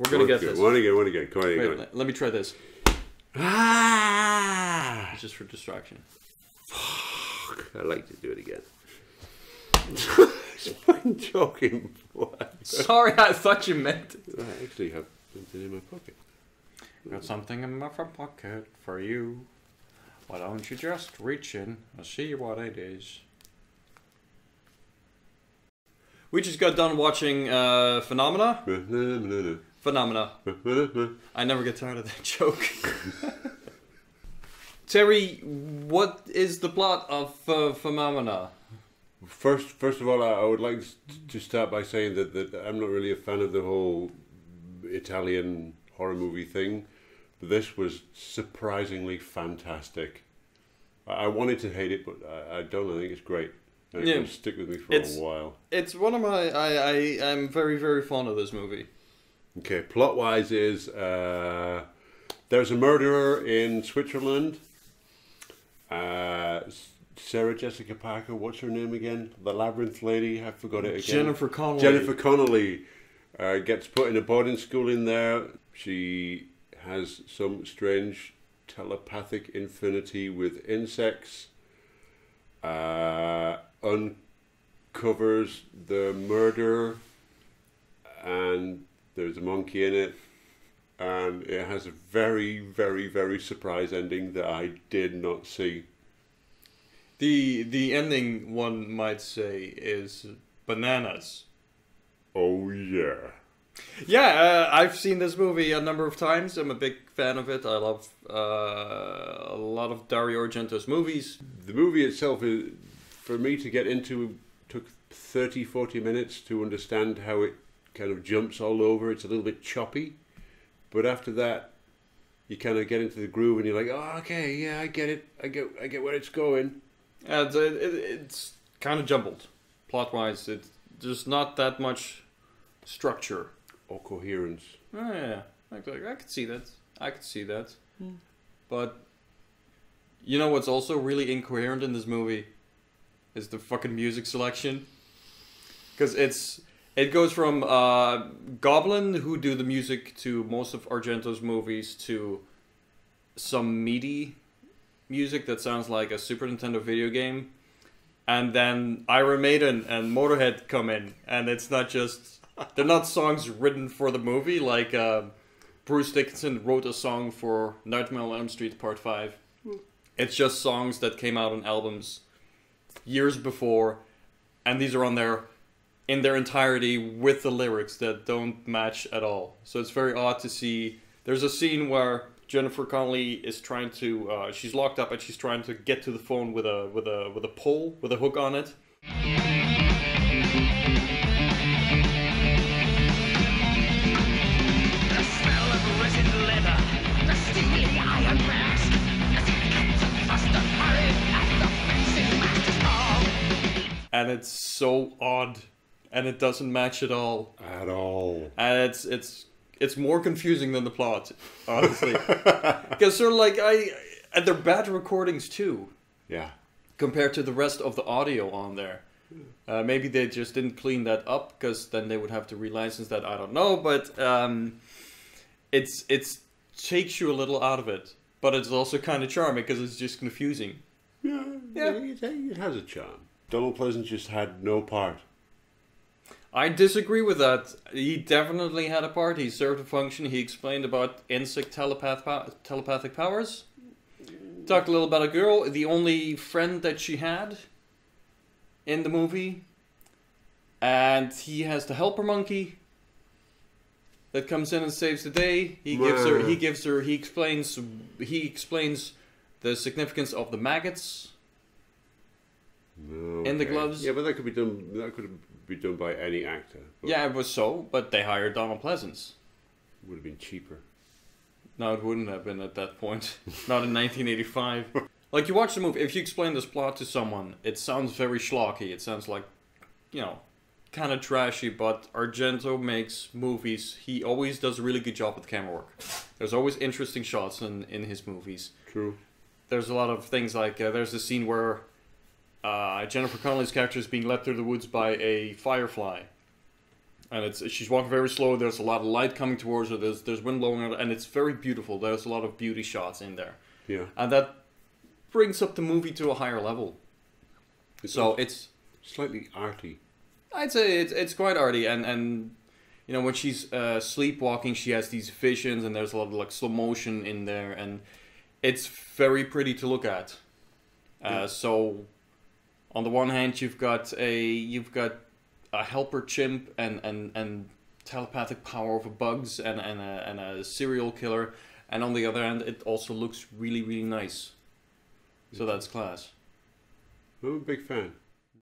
We're gonna get this. One again. Come on, Wait, let me try this. Ah! It's just for distraction. Fuck. I'd like to do it again. I'm joking. What? Sorry, I thought you meant it. I actually have something in my pocket. Got something in my front pocket for you. Why don't you just reach in and see what it is? We just got done watching Phenomena. Phenomena. I never get tired of that joke. Terry, what is the plot of Phenomena? First of all, I would like to start by saying that I'm not really a fan of the whole Italian horror movie thing. But this was surprisingly fantastic. I wanted to hate it, but I don't. I think it's great. And it's going to stick with me for a while. It's one of my... I'm very, very fond of this movie. Okay, plot-wise is... there's a murderer in Switzerland. Sarah Jessica Parker, what's her name again? The Labyrinth lady, I forgot it again. Jennifer Connelly. Jennifer Connelly gets put in a boarding school in there. She has some strange telepathic affinity with insects. Uncovers the murder, and there's a monkey in it, and it has a very, very, very surprise ending that I did not see. The ending, one might say, is bananas. Oh yeah. Yeah, I've seen this movie a number of times. I'm a big fan of it. I love a lot of Dario Argento's movies. The movie itself, for me to get into, took 30-40 minutes to understand how it kind of jumps all over. It's a little bit choppy. But after that, you kind of get into the groove and you're like, oh, okay, yeah, I get it. I get where it's going. It's kind of jumbled. Plot-wise, there's not that much structure. Or coherence. Oh, yeah, I could see that. But you know what's also really incoherent in this movie is the fucking music selection. Because it goes from Goblin, who do the music to most of Argento's movies, to some MIDI music that sounds like a Super Nintendo video game. And then Iron Maiden and Motorhead come in, and it's not just... They're not songs written for the movie, like Bruce Dickinson wrote a song for Nightmare on Elm Street Part 5. It's just songs that came out on albums years before, and these are on there in their entirety with the lyrics that don't match at all. So it's very odd to see. There's a scene where Jennifer Connelly is trying to, she's locked up and she's trying to get to the phone with a pole, with a hook on it. And it's so odd, and it doesn't match at all. At all. And it's more confusing than the plot, honestly. Because sort of like and they're bad recordings too. Yeah. Compared to the rest of the audio on there. Maybe they just didn't clean that up, because then they would have to relicense that. I don't know, but it takes you a little out of it, but it's also kind of charming because it's just confusing. Yeah. It has a charm. Donald Pleasence just had no part. I disagree with that. He definitely had a part. He served a function. He explained about insect telepathic powers. Talked a little about a girl, the only friend that she had in the movie. And he has the helper monkey that comes in and saves the day. He explains the significance of the maggots. Okay. In the gloves. Yeah, but that could be done. That could be done by any actor. Yeah, it was so. But they hired Donald Pleasence. Would have been cheaper. No, it wouldn't have been at that point. Not in 1985. Like, you watch the movie. If you explain this plot to someone, it sounds very schlocky. It sounds like, kind of trashy. But Argento makes movies. He always does a really good job with camera work. There's always interesting shots in his movies. True. There's a lot of things like there's a scene where Jennifer Connelly's character is being led through the woods by a firefly. and she's walking very slow. There's a lot of light coming towards her. There's wind blowing her, and it's very beautiful. There's a lot of beauty shots in there. Yeah. And that brings up the movie to a higher level. So it's slightly arty. I'd say it's quite arty, and you know, when she's sleepwalking, she has these visions, and there's a lot of like slow motion in there, and it's very pretty to look at. So, on the one hand, you've got a helper chimp and telepathic power over bugs and a serial killer, and on the other hand, it also looks really, really nice. So that's class. I'm a big fan.